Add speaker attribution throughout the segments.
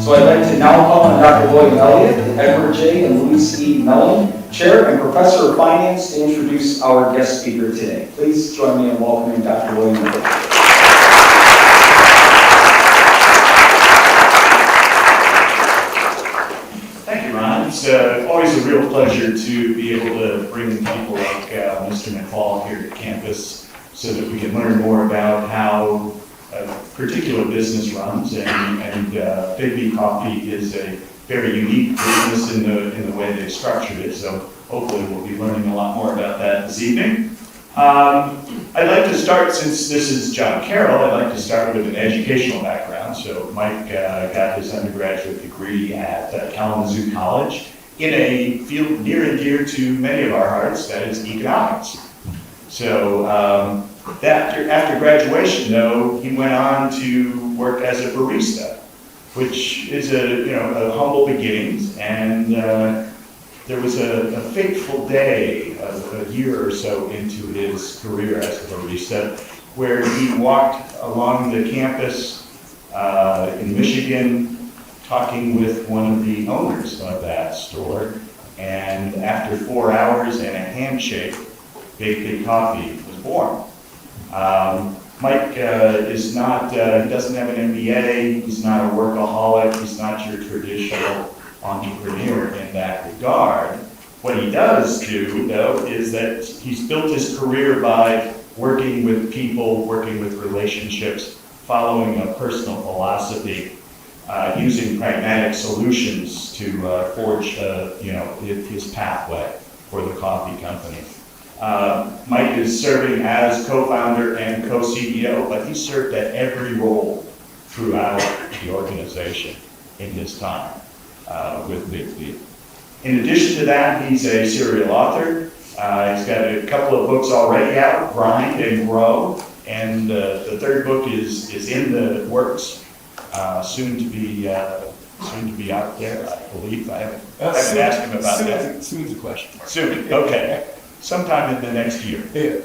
Speaker 1: So I'd like to now call on Dr. William Elliott, Edward J. and Louise E. Mellen, Chair and Professor of Finance, to introduce our guest speaker today. Please join me in welcoming Dr. William Elliott.
Speaker 2: Thank you, Ron. It's always a real pleasure to be able to bring people like Mr. McFall here to campus so that we can learn more about how a particular business runs, and Big B Coffee is a very unique business in the way they've structured it, so hopefully we'll be learning a lot more about that this evening. I'd like to start, since this is John Carroll, I'd like to start with an educational background. So Mike got his undergraduate degree at Kalamazoo College in a field near and dear to many of our hearts, that is economics. So after graduation, though, he went on to work as a barista, which is a humble beginnings. And there was a fateful day, a year or so into his career as a barista, where he walked along the campus in Michigan, talking with one of the owners of that store. And after 4 hours and a handshake, Big B Coffee was born. Mike is not, he doesn't have an MBA, he's not a workaholic, he's not your traditional entrepreneur in that regard. What he does do, though, is that he's built his career by working with people, working with relationships, following a personal philosophy, using pragmatic solutions to forge, his pathway for the coffee company. Mike is serving as co-founder and co-CEO, but he served at every role throughout the organization in his time with Big B. In addition to that, he's a serial author. He's got a couple of books already out, Grind and Grow, and the third book is in the works, soon to be out there, I believe. I haven't asked him about that.
Speaker 3: Soon's a question.
Speaker 2: Soon, okay. Sometime in the next year.
Speaker 3: Yeah.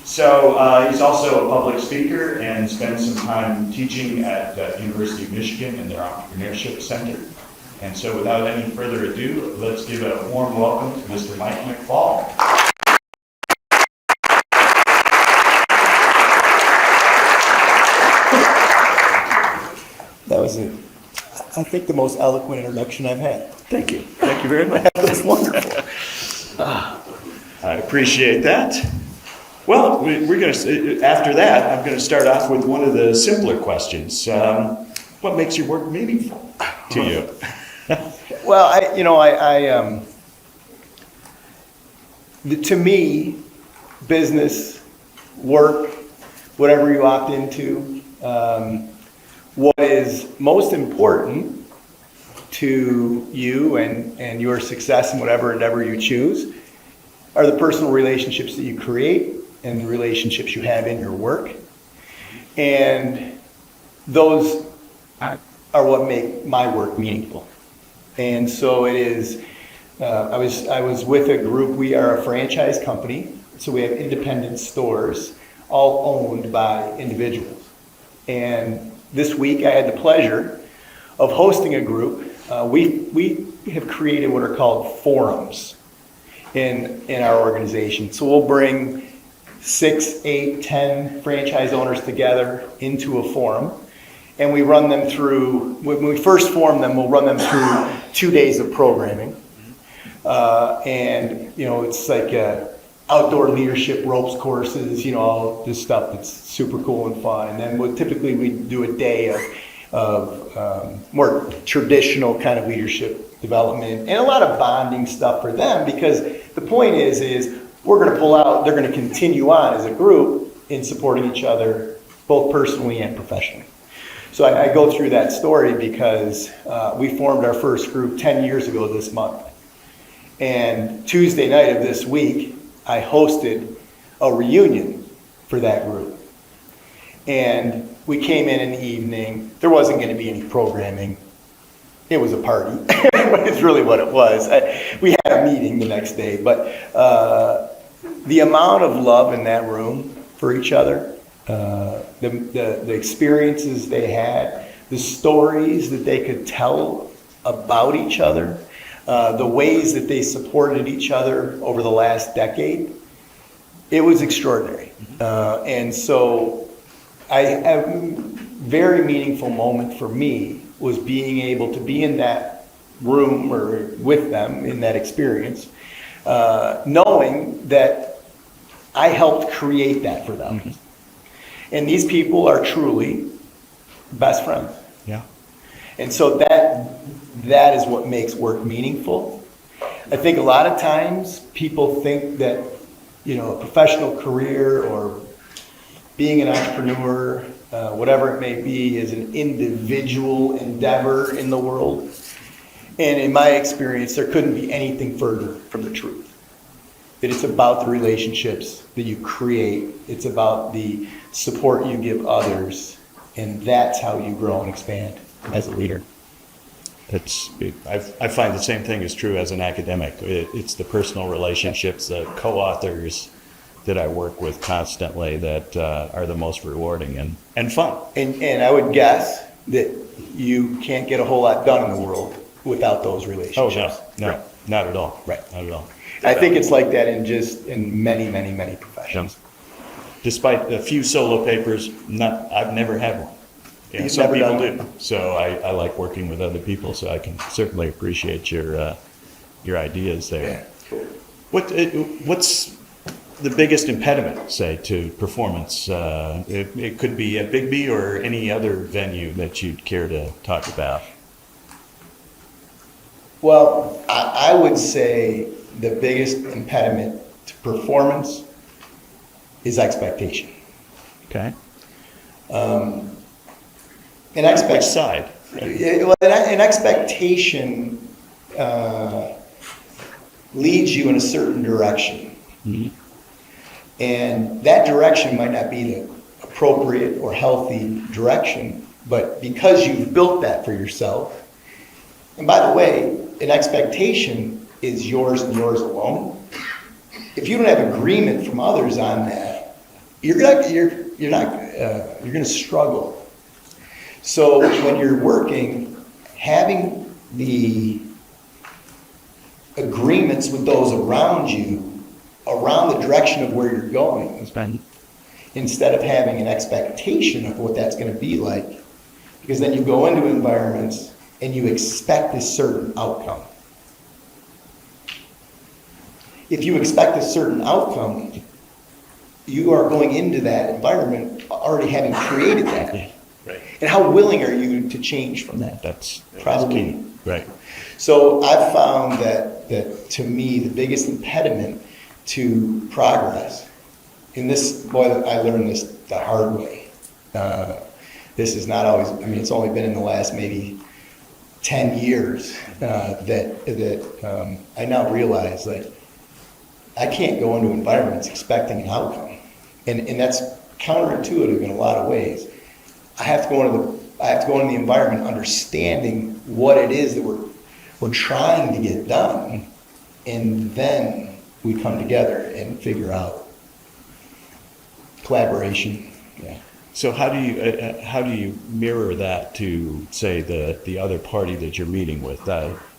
Speaker 2: So he's also a public speaker and spends some time teaching at University of Michigan in their Entrepreneurship Center. And so without any further ado, let's give a warm welcome to Mr. Mike McFall.
Speaker 3: That was, I think, the most eloquent introduction I've had.
Speaker 2: Thank you. Thank you very much.
Speaker 3: That was wonderful.
Speaker 2: I appreciate that. Well, we're going to, after that, I'm going to start off with one of the simpler questions. What makes your work meaningful to you?
Speaker 3: Well, to me, business, work, whatever you opt into, what is most important to you and your success in whatever endeavor you choose are the personal relationships that you create and the relationships you have in your work. And those are what make my work meaningful. And so it is, I was with a group. We are a franchise company, so we have independent stores, all owned by individuals. And this week I had the pleasure of hosting a group. We have created what are called forums in our organization. So we'll bring 6, 8, 10 franchise owners together into a forum, and we run them through, when we first form them, we'll run them through 2 days of programming. And it's like outdoor leadership ropes courses, all this stuff that's super cool and fun. And then we do a day of more traditional kind of leadership development and a lot of bonding stuff for them, because the point is we're going to pull out, they're going to continue on as a group in supporting each other, both personally and professionally. So I go through that story because we formed our first group 10 years ago this month. And Tuesday night of this week, I hosted a reunion for that group. And we came in the evening. There wasn't going to be any programming. It was a party. It's really what it was. We had a meeting the next day. But the amount of love in that room for each other, the experiences they had, the stories that they could tell about each other, the ways that they supported each other over the last decade, it was extraordinary. And so a very meaningful moment for me was being able to be in that room or with them in that experience, knowing that I helped create that for them. And these people are truly best friends.
Speaker 2: Yeah.
Speaker 3: And so that is what makes work meaningful. I think a lot of times people think that, a professional career or being an entrepreneur, whatever it may be, is an individual endeavor in the world. And in my experience, there couldn't be anything further from the truth. That it's about the relationships that you create. It's about the support you give others. And that's how you grow and expand as a leader.
Speaker 2: I find the same thing is true as an academic. It's the personal relationships, the co-authors that I work with constantly that are the most rewarding and fun.
Speaker 3: And I would guess that you can't get a whole lot done in the world without those relationships.
Speaker 2: Oh, no, not at all.
Speaker 3: Right.
Speaker 2: Not at all.
Speaker 3: I think it's like that in many, many, many professions.
Speaker 2: Despite a few solo papers, I've never had one.
Speaker 3: You've
Speaker 2: Some
Speaker 3: never
Speaker 2: people
Speaker 3: done
Speaker 2: do. So I like working with other people, so I can certainly appreciate your ideas there.
Speaker 3: Yeah.
Speaker 2: What's the biggest impediment, say, to performance? It could be at Big B or any other venue that you'd care to talk about.
Speaker 3: Well, I would say the biggest impediment to performance is expectation.
Speaker 2: Okay.
Speaker 3: Which
Speaker 2: side?
Speaker 3: An expectation leads you in a certain direction.
Speaker 2: Mm-hmm.
Speaker 3: And that direction might not be the appropriate or healthy direction, but because you've built that for yourself, and by the way, an expectation is yours and yours alone. If you don't have agreement from others on that, you're gonna struggle. So when you're working, having the agreements with those around you, around the direction of where you're going, instead of having an expectation of what that's going to be like, because then you go into environments and you expect a certain outcome. If you expect a certain outcome, you are going into that environment already having created that.
Speaker 2: Right.
Speaker 3: And how willing are you to change from that?
Speaker 2: That's
Speaker 3: Probably.
Speaker 2: key. Right.
Speaker 3: So I've found that to me, the biggest impediment to progress, and this, boy, I learned this the hard way. This is not always, it's only been in the last maybe 10 years that I now realize that I can't go into environments expecting an outcome. And that's counterintuitive in a lot of ways. I have to go into the environment understanding what it is that we're trying to get done, and then we come together and figure out collaboration. Yeah.
Speaker 2: So how do you mirror that to, say, the other party that you're meeting with,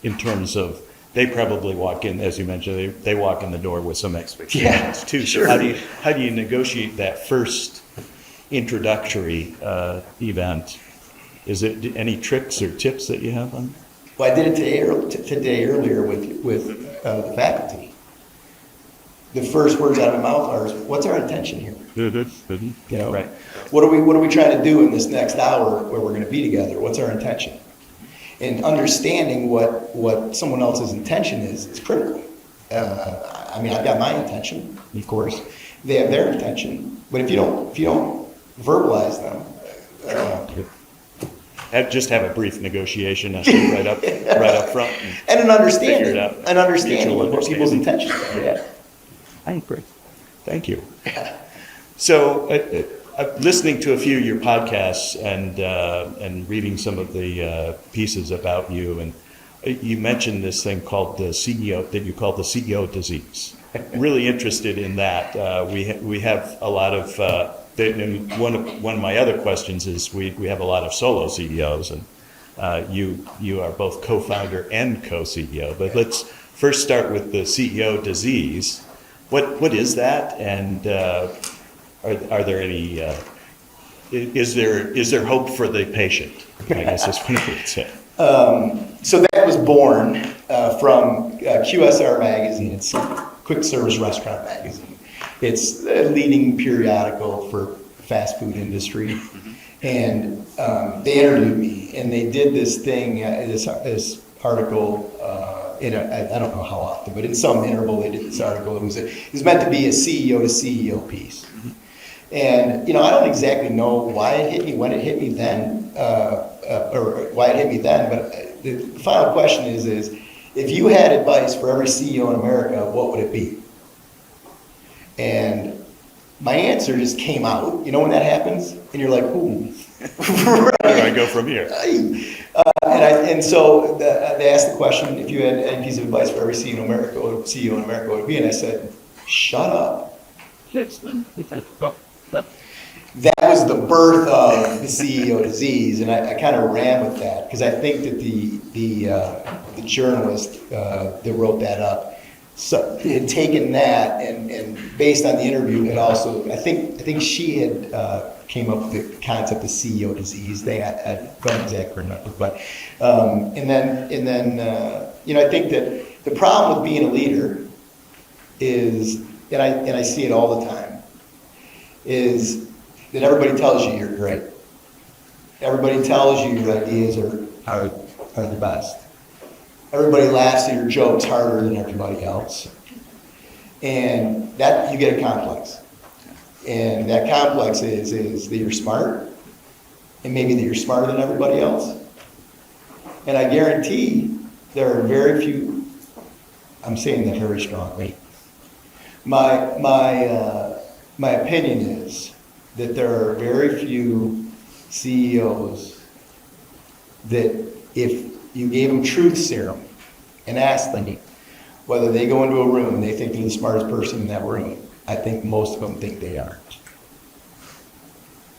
Speaker 2: in terms of they probably walk in, as you mentioned, they walk in the door with some expectations too.
Speaker 3: Sure.
Speaker 2: So how do you negotiate that first introductory event? Is it any tricks or tips that you have on?
Speaker 3: Well, I did it today earlier with the faculty. The first words out of my mouth are, "What's our intention here?"
Speaker 2: Right.
Speaker 3: What are we trying to do in this next hour where we're going to be together? What's our intention? And understanding what someone else's intention is critical. I've got my intention, of course. They have their intention, but if you don't verbalize them.
Speaker 2: Just have a brief negotiation right up front.
Speaker 3: And an understanding
Speaker 2: Figure it out.
Speaker 3: of what
Speaker 2: Mutual
Speaker 3: people's
Speaker 2: understanding.
Speaker 3: intentions are. Yeah.
Speaker 2: I agree. Thank you. So, listening to a few of your podcasts and reading some of the pieces about you, and you mentioned this thing called the CEO, that you call the CEO disease. Really interested in that. We have a lot of and one of my other questions is we have a lot of solo CEOs, and you are both co-founder and co-CEO. But let's first start with the CEO disease. What is that, and are there any? Is there hope for the patient? I guess is what I would say.
Speaker 3: So that was born from QSR magazine. It's a quick service restaurant magazine. It's a leading periodical for fast food industry. And they interviewed me, and they did this thing, this article, I don't know how often, but in some interval they did this article. It was meant to be a CEO to CEO piece. And, I don't exactly know why it hit me, when it hit me then, or why it hit me then, but the final question is if you had advice for every CEO in America, what would it be? And my answer just came out. You know when that happens? And you're like, ooh.
Speaker 2: Where do I go from here?
Speaker 3: So they asked the question, if you had any piece of advice for every CEO in America, what would it be? And I said, shut up. That was the birth of the CEO disease, and I kind of ran with that because I think that the journalist that wrote that up had taken that and based on the interview had also I think she had came up with the concept of CEO disease. I don't exactly remember, but and then I think that the problem with being a leader is, and I see it all the time, is that everybody tells you you're great. Everybody tells you your ideas are the best. Everybody laughs at your jokes harder than everybody else. And that you get a complex. And that complex is that you're smart, and maybe that you're smarter than everybody else. And I guarantee there are very few, I'm saying that very strongly. My opinion is that there are very few CEOs that if you gave them truth serum and asked them whether they go into a room and they think they're the smartest person in that room, I think most of them think they aren't.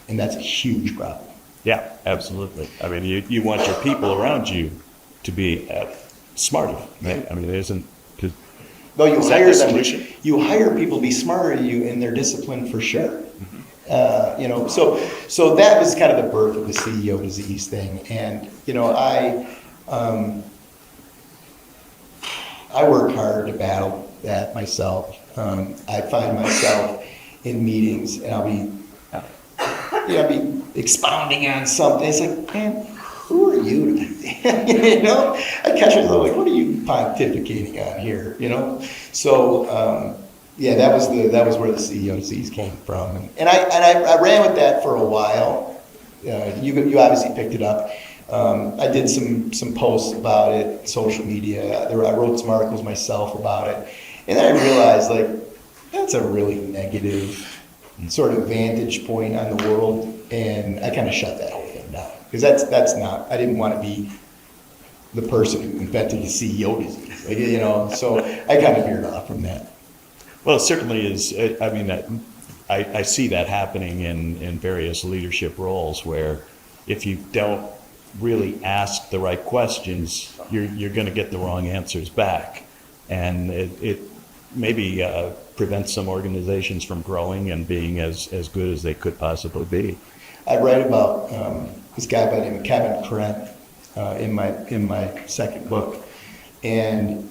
Speaker 3: And that's a huge problem.
Speaker 2: Yeah, absolutely. I mean, you want your people around you to be smarter, right? I mean, there isn't...
Speaker 3: No, you hire them. You hire people to be smarter than you, and they're disciplined for sure. So that was kind of the birth of the CEO disease thing. And I work hard to battle that myself. I find myself in meetings, and I'll be expounding on something. It's like, man, who are you? I catch myself like, what are you pontificating on here? So that was where the CEO disease came from, and I ran with that for a while. You obviously picked it up. I did some posts about it, social media. I wrote some articles myself about it, and then I realized like that's a really negative sort of vantage point on the world, and I kind of shut that whole thing down because that's not. I didn't want to be the person who invented the CEO disease, So I kind of veered off from that.
Speaker 2: Well, it certainly is. I mean, I see that happening in various leadership roles where if you don't really ask the right questions, you're going to get the wrong answers back, and it maybe prevents some organizations from growing and being as good as they could possibly be.
Speaker 3: I write about this guy by the name of Kevin Carroll in my second book, and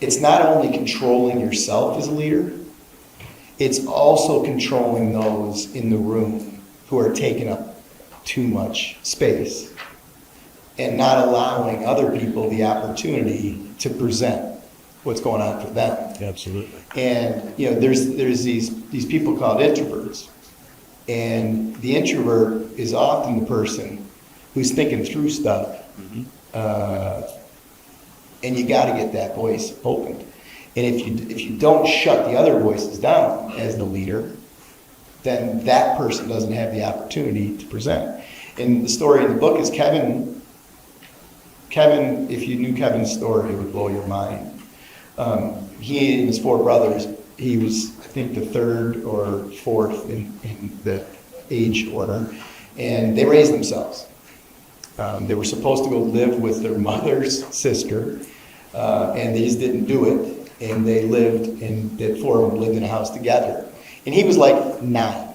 Speaker 3: it's not only controlling yourself as a leader, it's also controlling those in the room who are taking up too much space and not allowing other people the opportunity to present what's going on for them.
Speaker 2: Absolutely.
Speaker 3: And there's these people called introverts, and the introvert is often the person who's thinking through stuff. And you got to get that voice opened. And if you don't shut the other voices down as the leader, then that person doesn't have the opportunity to present. And the story in the book is Kevin, if you knew Kevin's story, it would blow your mind. He and his four brothers he was, I think, the third or fourth in the age order, and they raised themselves. They were supposed to go live with their mother's sister, and they just didn't do it, and they lived, and the four of them lived in a house together. And he was like 9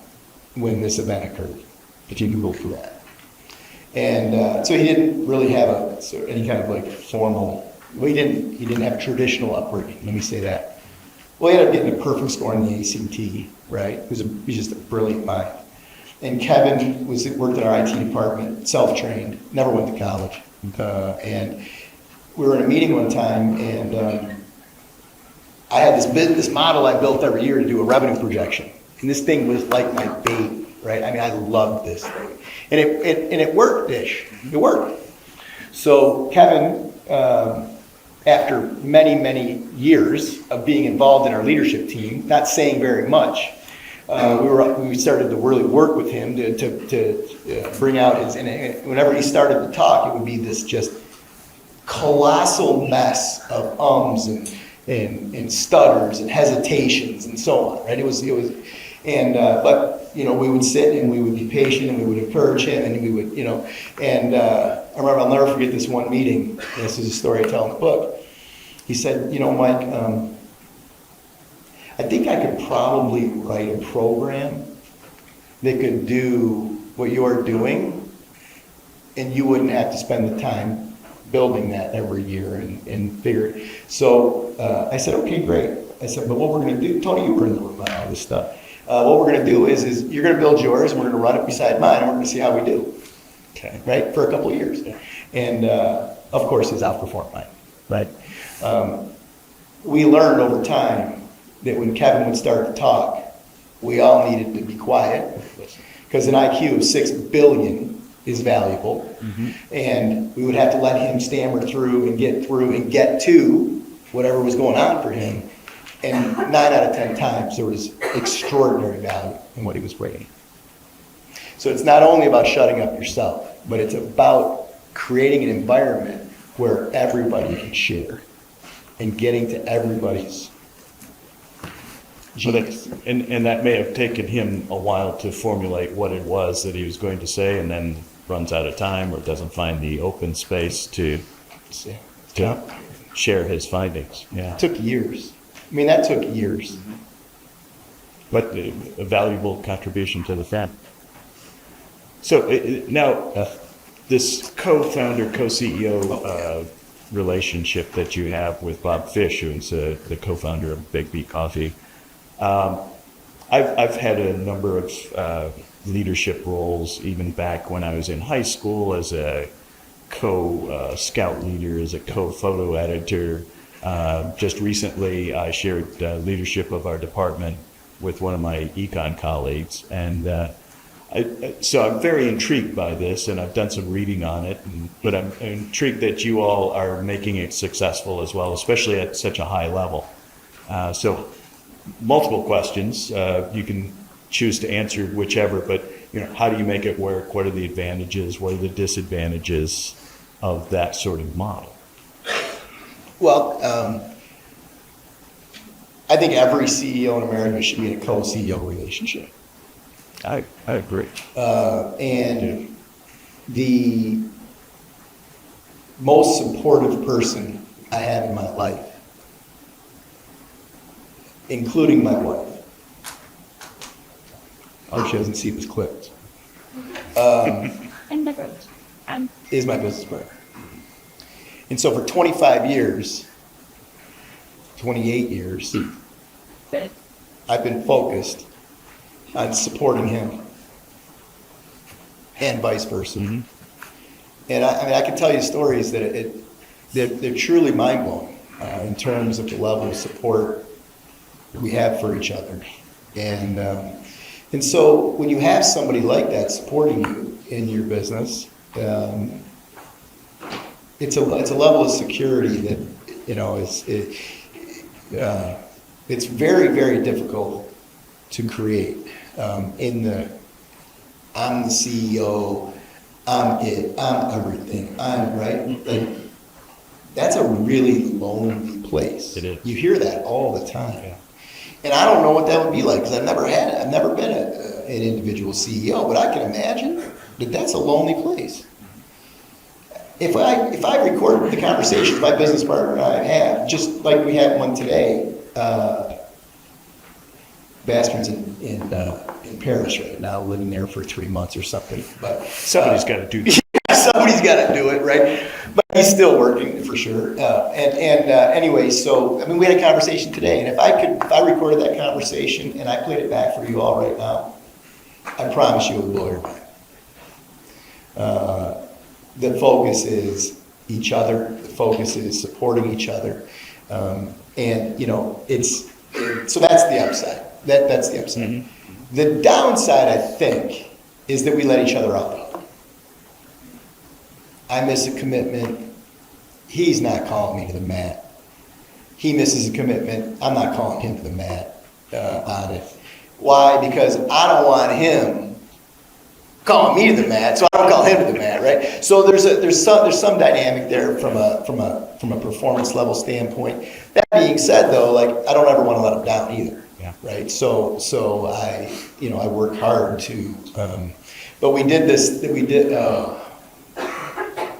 Speaker 3: when this event occurred, if you Google through that. And so he didn't really have any kind of like formal, well, he didn't have a traditional upbringing, let me say that. Well, he ended up getting a perfect score in the ACT, right? He's just a brilliant mind. And Kevin worked in our IT department, self-trained, never went to college. And we were in a meeting one time, and I had this model I built every year to do a revenue projection. And this thing was like my baby, right? I mean, I loved this thing. And it worked-ish. It worked. So Kevin, after many, many years of being involved in our leadership team, not saying very much, we started to really work with him to bring out his, and whenever he started to talk, it would be this just colossal mess of ums and stutters and hesitations and so on, right? But we would sit and we would be patient and we would encourage him and we would, I remember, I'll never forget this one meeting. This is a story I tell in the book. He said, Mike, I think I could probably write a program that could do what you're doing, and you wouldn't have to spend the time building that every year and figure it. So I said, okay, great. I said, but what we're going to do, Tony, you were in the room on all this stuff. What we're going to do is you're going to build yours, and we're going to run it beside mine, and we're going to see how we do. Okay. Right? For a couple of years. And of course, it's outperformed mine. Right? We learned over time that when Kevin would start to talk, we all needed to be quiet, because an IQ of 6 billion is valuable, and we would have to let him stammer through and get to whatever was going on for him. And 9 out of 10 times, there was extraordinary value in what he was bringing. So it's not only about shutting up yourself, but it's about creating an environment where everybody can share and getting to everybody's genius.
Speaker 2: And that may have taken him a while to formulate what it was that he was going to say, and then runs out of time or doesn't find the open space to share his findings. Yeah.
Speaker 3: It took years. I mean, that took years.
Speaker 2: But a valuable contribution to the family. So now, this co-founder, co-CEO relationship that you have with Bob Fish, who's the co-founder of Big Beat Coffee, I've had a number of leadership roles, even back when I was in high school, as a co-scout leader, as a co-photo editor. Just recently, I shared leadership of our department with one of my econ colleagues, and so I'm very intrigued by this, and I've done some reading on it, but I'm intrigued that you all are making it successful as well, especially at such a high level. So multiple questions. You can choose to answer whichever, but how do you make it work? What are the advantages? What are the disadvantages of that sort of model?
Speaker 3: Well, I think every CEO in America should be in a co-CEO relationship.
Speaker 2: I agree.
Speaker 3: And the most supportive person I have in my life, including my wife, I hope she doesn't see this clipped, is my business partner. And so for 25 years, 28 years, I've been focused on supporting him and vice versa. Mm-hmm. And I can tell you stories that they're truly mind-blowing in terms of the level of support we have for each other. And so when you have somebody like that supporting you in your business, it's a level of security that it's very, very difficult to create. I'm the CEO, I'm everything, I'm right. Like, that's a really lonely place.
Speaker 2: It is.
Speaker 3: You hear that all the time.
Speaker 4: And I don't know what that would be like, because I've never been an individual CEO, but I can imagine that that's a lonely place. If I recorded the conversations my business partner and I have, just like we had one today, Bastard's in Paris right now, living there for 3 months or something. But
Speaker 2: Somebody's got to do that.
Speaker 4: somebody's got to do it, right? But he's still working for sure. Anyway, so I mean, we had a conversation today, and if I recorded that conversation and I played it back for you all right now, I promise you it would blow your mind. The focus is each other. The focus is supporting each other, and you know, so that's the upside. That's the upside. Mm-hmm. The downside, I think, is that we let each other off the hook. I miss a commitment. He's not calling me to the mat. He misses a commitment. I'm not calling him to the mat on it. Why? Because I don't want him calling me to the mat, so I don't call him to the mat, right? So there's some dynamic there from a performance level standpoint. That being said, though, like I don't ever want to let him down either.
Speaker 2: Yeah.
Speaker 4: Right. So I work hard to, but we did this.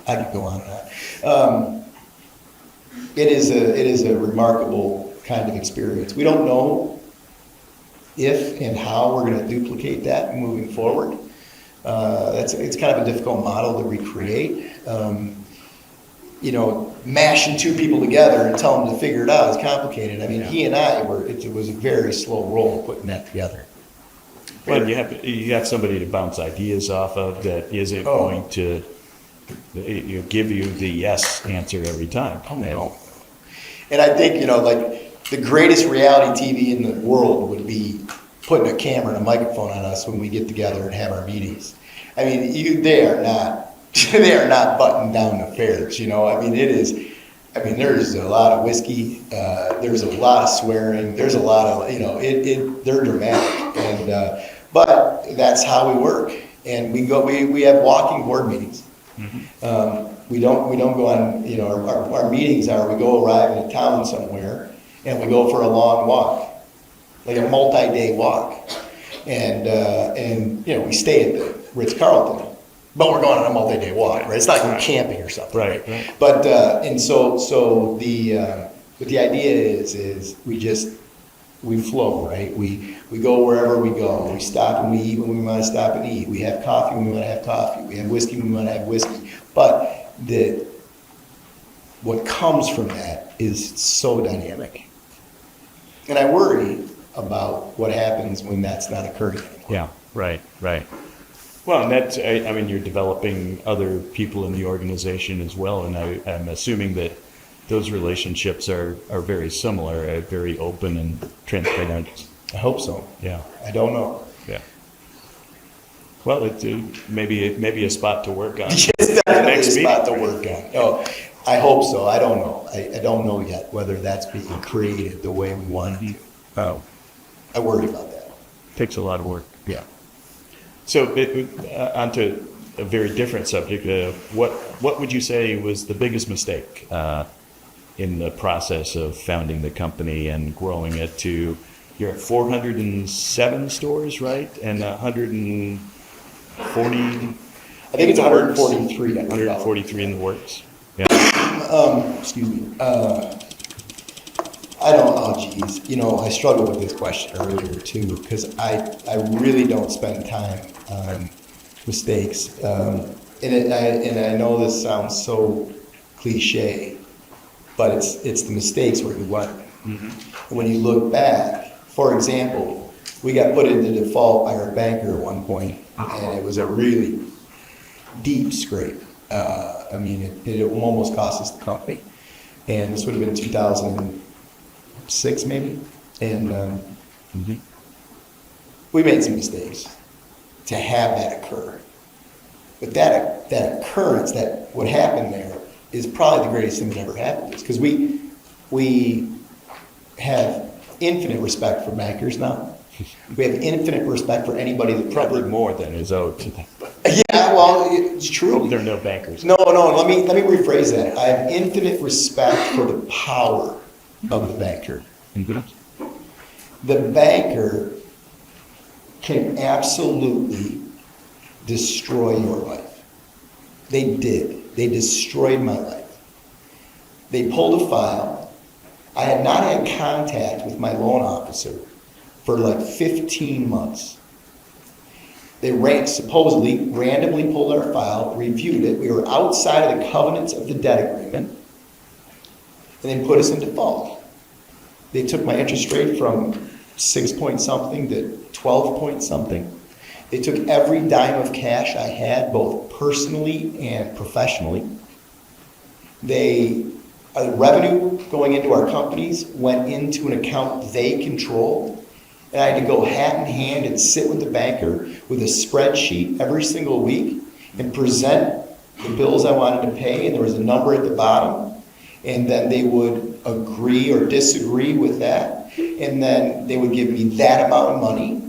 Speaker 4: I could go on and on. It is a remarkable kind of experience. We don't know if and how we're going to duplicate that moving forward. It's kind of a difficult model to recreate. Mashing two people together and tell them to figure it out is complicated. I mean, he and I it was a very slow roll putting that together.
Speaker 2: Well, you have somebody to bounce ideas off of that isn't going to give you the yes answer every time.
Speaker 4: Oh, no. And I think, like the greatest reality TV in the world would be putting a camera and a microphone on us when we get together and have our meetings. I mean, they are not buttoned down affairs, I mean, there's a lot of whiskey, there's a lot of swearing, there's a lot of, they're dramatic, and but that's how we work, and we have walking board meetings. Mm-hmm. We don't go on, our meetings are, we go arrive in a town somewhere, and we go for a long walk, like a multi-day walk, and we stay at the Ritz-Carlton. But we're going on a multi-day walk, right? It's not like we're camping or something, right? But so the idea is we flow, right? We go wherever we go. We stop and we eat when we want to stop and eat. We have coffee when we want to have coffee. We have whiskey when we want to have whiskey. But what comes from that is so dynamic, and I worry about what happens when that's not occurring anymore.
Speaker 2: Yeah, right. Well, and that's, you're developing other people in the organization as well, and I'm assuming that those relationships are very similar, very open and transparent.
Speaker 4: I hope so.
Speaker 2: Yeah.
Speaker 4: I don't know.
Speaker 2: Yeah. Well, it's maybe a spot to work on.
Speaker 4: Yes, definitely a spot to work on. Oh, I hope so. I don't know. I don't know yet whether that's being created the way we want it to.
Speaker 2: Oh.
Speaker 4: I worry about that.
Speaker 2: Takes a lot of work.
Speaker 4: Yeah.
Speaker 2: So, onto a very different subject. What would you say was the biggest mistake in the process of founding the company and growing it to? You're at 407 stores, right? And 140.
Speaker 4: I think it's 143.
Speaker 2: 143 in the works. Yeah.
Speaker 4: Excuse me. I don't know, geez. I struggled with this question earlier too, because I really don't spend time on mistakes. And I know this sounds so cliche, but it's the mistakes where you learn. Mm-hmm. When you look back, for example, we got put into default by our banker at one point, and it was a really deep scrape. It almost cost us the company. And this would have been 2006 maybe, and we made some mistakes to have that occur. But that occurrence, that what happened there, is probably the greatest thing that ever happened to us, because we have infinite respect for bankers now. We have infinite respect for anybody that
Speaker 2: Probably more than is owed to them.
Speaker 4: Yeah, well, it's true.
Speaker 2: There are no bankers.
Speaker 4: No. Let me rephrase that. I have infinite respect for the power of the banker.
Speaker 2: Mm-hmm.
Speaker 4: The banker can absolutely destroy your life. They did. They destroyed my life. They pulled a file. I had not had contact with my loan officer for like 15 months. They supposedly randomly pulled our file, reviewed it. We were outside of the covenants of the debt agreement, and they put us in default. They took my interest rate from 6 point something to 12 point something. They took every dime of cash I had, both personally and professionally. Revenue going into our companies went into an account they controlled, and I had to go hat in hand and sit with the banker with a spreadsheet every single week and present the bills I wanted to pay, and there was a number at the bottom, and then they would agree or disagree with that, and then they would give me that amount of money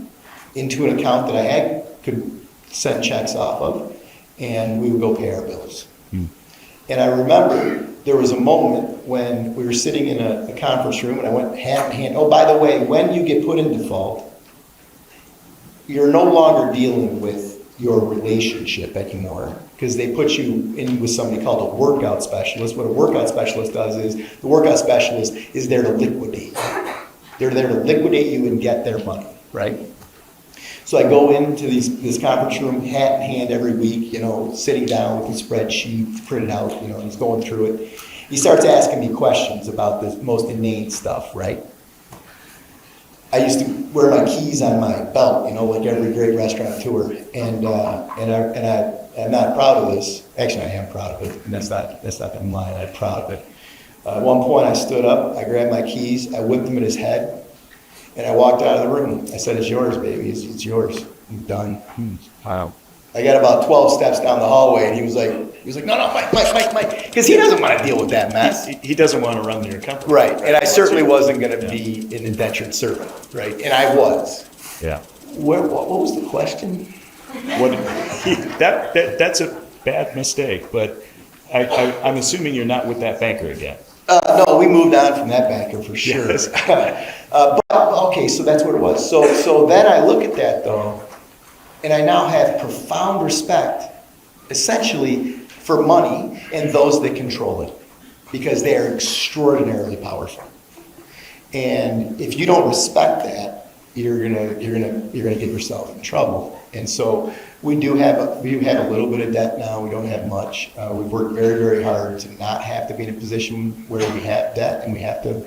Speaker 4: into an account that I could send checks off of, and we would go pay our bills. And I remember there was a moment when we were sitting in a conference room, and I went hand in hand. Oh, by the way, when you get put in default, you're no longer dealing with your relationship anymore, because they put you in with somebody called a workout specialist. What a workout specialist does is, the workout specialist is there to liquidate. They're there to liquidate you and get their money, right? So I go into this conference room, hat in hand every week, sitting down with the spreadsheet printed out, he's going through it. He starts asking me questions about the most inane stuff, right? I used to wear my keys on my belt, like every great restaurateur, and I'm not proud of this. Actually, I am proud of it, and that's not I'm lying. I'm proud of it. At one point, I stood up, I grabbed my keys, I whipped them at his head, and I walked out of the room. I said, "It's yours, baby. It's yours. I'm done."
Speaker 3: Wow.
Speaker 4: I got about 12 steps down the hallway, and he was like, "No, Mike," because he doesn't want to deal with that mess.
Speaker 2: He doesn't want to run your company.
Speaker 4: Right, and I certainly wasn't going to be an indentured servant, right? And I was.
Speaker 2: Yeah.
Speaker 4: What was the question?
Speaker 2: That's a bad mistake, but I'm assuming you're not with that banker again.
Speaker 4: No, we moved on from that banker for sure.
Speaker 2: Yes.
Speaker 4: But okay, so that's what it was. So then I look at that though, and I now have profound respect, essentially, for money and those that control it, because they are extraordinarily powerful. And if you don't respect that, you're gonna get yourself in trouble. And so we have a little bit of debt now. We don't have much. We've worked very, very hard to not have to be in a position where we have debt and we have to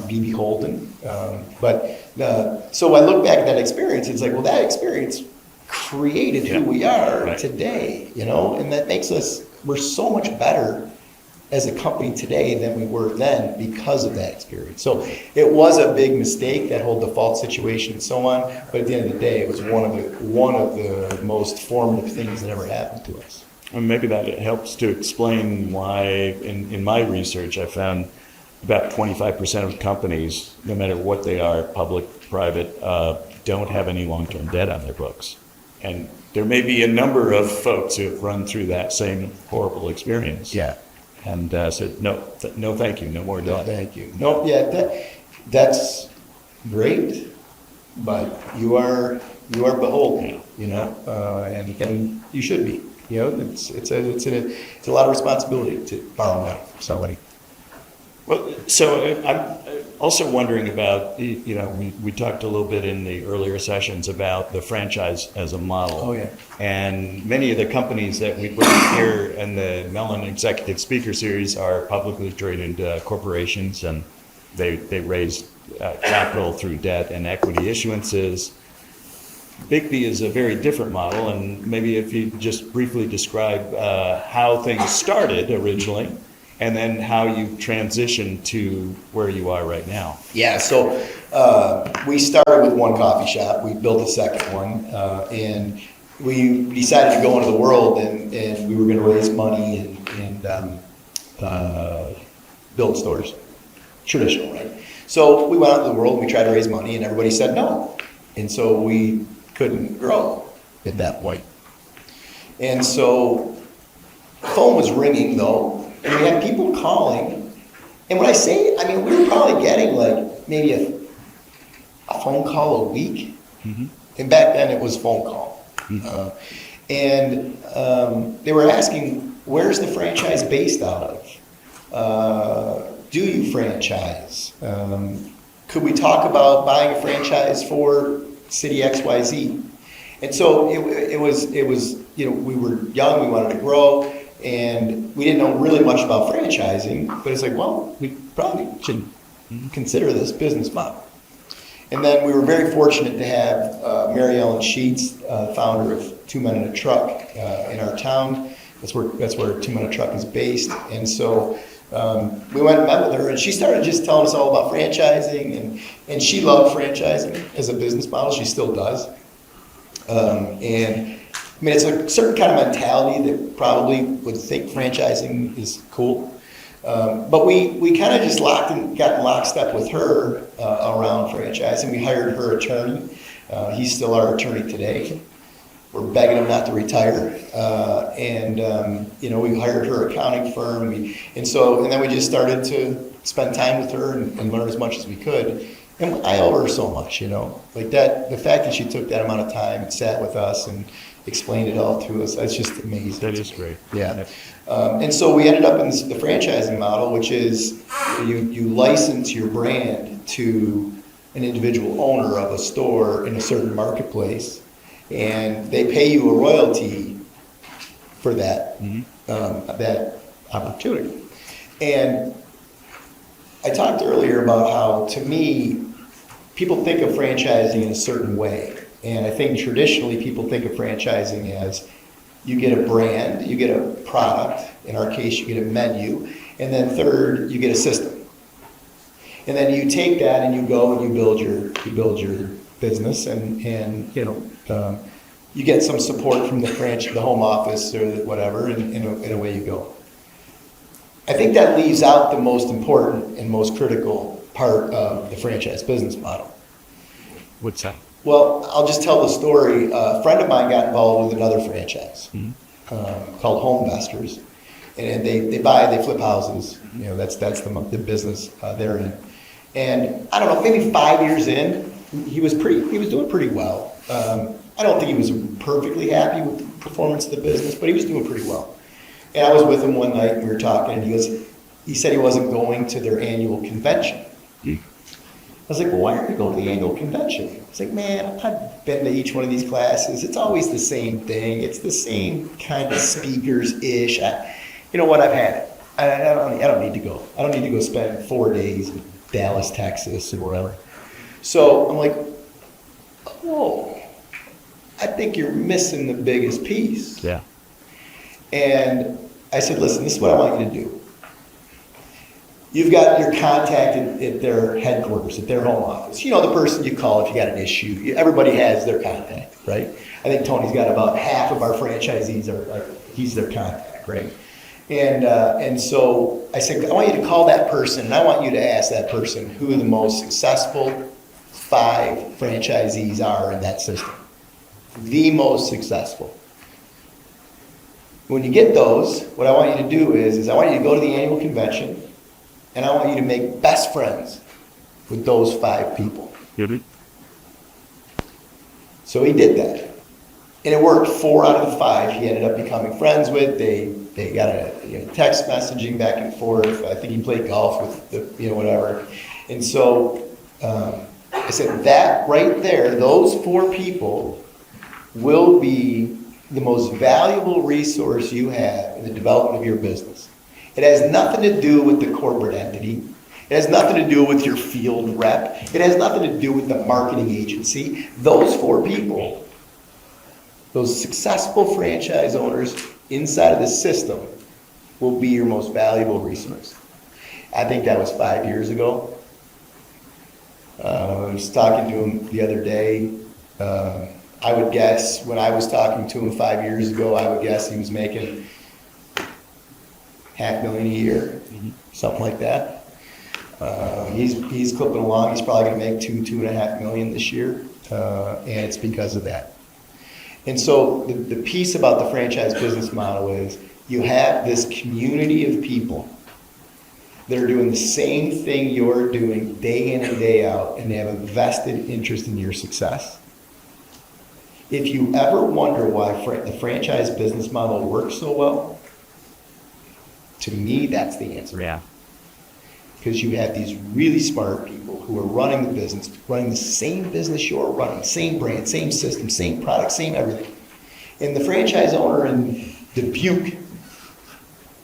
Speaker 4: be beholden. So I look back at that experience. It's like, well, that experience created who we are today, and that makes we're so much better as a company today than we were then because of that experience. So it was a big mistake, that whole default situation and so on, but at the end of the day, it was one of the most formative things that ever happened to us.
Speaker 2: And maybe that helps to explain why, in my research, I found about 25% of companies, no matter what they are, public, private, don't have any long-term debt on their books. And there may be a number of folks who have run through that same horrible experience.
Speaker 4: Yeah.
Speaker 2: And said, no, thank you, no more debt.
Speaker 4: Thank you. No, yeah, that's great, but you are beholden, and you should be. It's a lot of responsibility to borrow money from somebody.
Speaker 2: Well, so I'm also wondering about, we talked a little bit in the earlier sessions about the franchise as a model.
Speaker 4: Oh, yeah.
Speaker 2: And many of the companies that we bring here in the Mellen Executive Speaker Series are publicly traded corporations, and they raise capital through debt and equity issuances. Bigby is a very different model, and maybe if you just briefly describe how things started originally, and then how you transitioned to where you are right now.
Speaker 4: Yeah, so we started with one coffee shop. We built a second one, and we decided to go into the world, and we were going to raise money and build stores. Traditional, right? So we went out into the world, and we tried to raise money, and everybody said no. And so we couldn't grow at that point. And so the phone was ringing, though, and we had people calling. And when I say, we were probably getting like maybe a phone call a week. And back then it was phone call. They were asking, where's the franchise based out of? Do you franchise? Could we talk about buying a franchise for city XYZ? And so it was, we were young, we wanted to grow, and we didn't know really much about franchising, but it's like, well, we probably should consider this business model. And then we were very fortunate to have Mary Ellen Sheets, founder of Two Men in a Truck, in our town. That's where Two Men in a Truck is based. And so we went and met with her, and she started just telling us all about franchising, and she loved franchising as a business model. She still does. It's a certain kind of mentality that probably would think franchising is cool. But we kind of just got in lockstep with her around franchising. We hired her attorney. He's still our attorney today. We're begging him not to retire. We hired her accounting firm. And then we just started to spend time with her and learn as much as we could. And I owe her so much, like that. The fact that she took that amount of time and sat with us and explained it all to us, that's just amazing.
Speaker 5: That is great.
Speaker 4: Yeah. And so we ended up in the franchising model, which is you license your brand to an individual owner of a store in a certain marketplace, and they pay you a royalty for that, that opportunity. And I talked earlier about how, to me, people think of franchising in a certain way. And I think traditionally people think of franchising as you get a brand, you get a product, in our case you get a menu, and then third, you get a system. And then you take that and you go and you build your business, and you get some support from the home office or whatever, and away you go. I think that leaves out the most important and most critical part of the franchise business model.
Speaker 5: What's that?
Speaker 4: Well, I'll just tell the story. A friend of mine got involved with another franchise called Home Investors, and they flip houses. That's the business they're in. And I don't know, maybe 5 years in, he was doing pretty well. I don't think he was perfectly happy with the performance of the business, but he was doing pretty well. And I was with him one night, and we were talking, and he said he wasn't going to their annual convention. I was like, well, why aren't you going to the annual convention? He's like, man, I've been to each one of these classes. It's always the same thing. It's the same kind of speakers-ish. You know what? I've had it. I don't need to go. I don't need to go spend 4 days in Dallas, Texas, or wherever. So I'm like, oh, I think you're missing the biggest piece.
Speaker 5: Yeah.
Speaker 4: And I said, listen, this is what I want you to do. You've got your contact at their headquarters, at their home office. The person you call if you got an issue. Everybody has their contact, right? I think Tony's got about half of our franchisees he's their contact, right? And so I said, I want you to call that person, and I want you to ask that person who the most successful 5 franchisees are in that system. The most successful. When you get those, what I want you to do is I want you to go to the annual convention, and I want you to make best friends with those 5 people. So he did that. And it worked. 4 out of the 5 he ended up becoming friends with. They got a text messaging back and forth. I think he played golf with whatever. And so I said, that right there, those 4 people will be the most valuable resource you have in the development of your business. It has nothing to do with the corporate entity. It has nothing to do with your field rep. It has nothing to do with the marketing agency. Those 4 people, those successful franchise owners inside of the system, will be your most valuable resource. I think that was 5 years ago. I was talking to him the other day. I would guess when I was talking to him 5 years ago, I would guess he was making $500,000 a year, something like that. He's clipping along. He's probably going to make $2.5 million this year, and it's because of that. And so the piece about the franchise business model is you have this community of people that are doing the same thing you're doing day in and day out, and they have a vested interest in your success. If you ever wonder why the franchise business model works so well, to me, that's the answer.
Speaker 5: Yeah.
Speaker 4: Because you have these really smart people who are running the business, running the same business you're running, same brand, same system, same product, same everything. And the franchise owner in Dubuque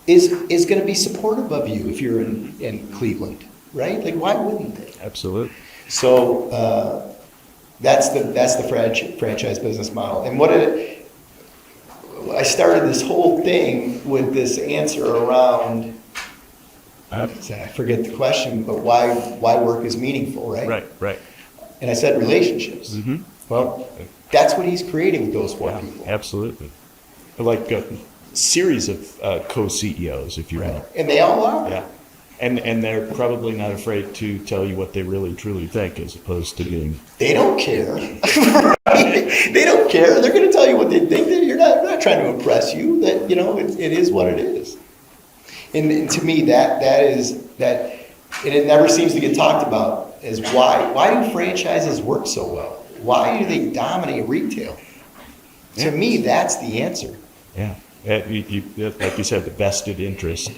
Speaker 4: is going to be supportive of you if you're in Cleveland, right? Like, why wouldn't they?
Speaker 5: Absolutely.
Speaker 4: So that's the franchise business model. And I started this whole thing with this answer around. I forget the question, but why work is meaningful, right?
Speaker 5: Right.
Speaker 4: And I said relationships.
Speaker 5: Mm-hmm.
Speaker 4: Well, that's what he's creating with those four people.
Speaker 5: Absolutely. Like a series of co-CEOs, if you will.
Speaker 4: Right. And they all are.
Speaker 5: Yeah. And they're probably not afraid to tell you what they really truly think, as opposed to being.
Speaker 4: They don't care. Right? They don't care. They're going to tell you what they think. You're not trying to impress you. That it is what it is. And to me, that is that, and it never seems to get talked about, is why do franchises work so well? Why do they dominate retail?
Speaker 5: Yeah.
Speaker 4: To me, that's the answer.
Speaker 5: Yeah. Like you said, the vested interest,